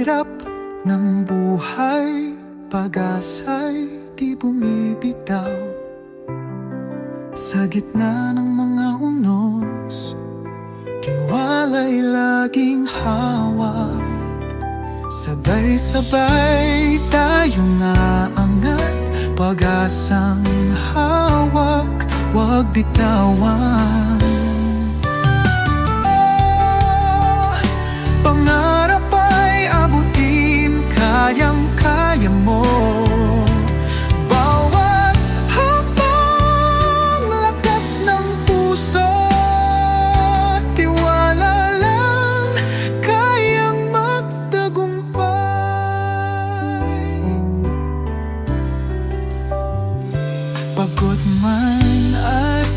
hirap ng buhay, pag-asa'y di bumibitaw. Sa gitna ng mga unos, tiwala'y laging hawak. Sabay-sabay tayong aangat, pag-asang hawak, huwag bitawan. Pangarap ay abutin, kayang-kaya mo. Bawat hakbang, lakas ng puso, tiwala lang, kayang magtagumpay. Pagod man ay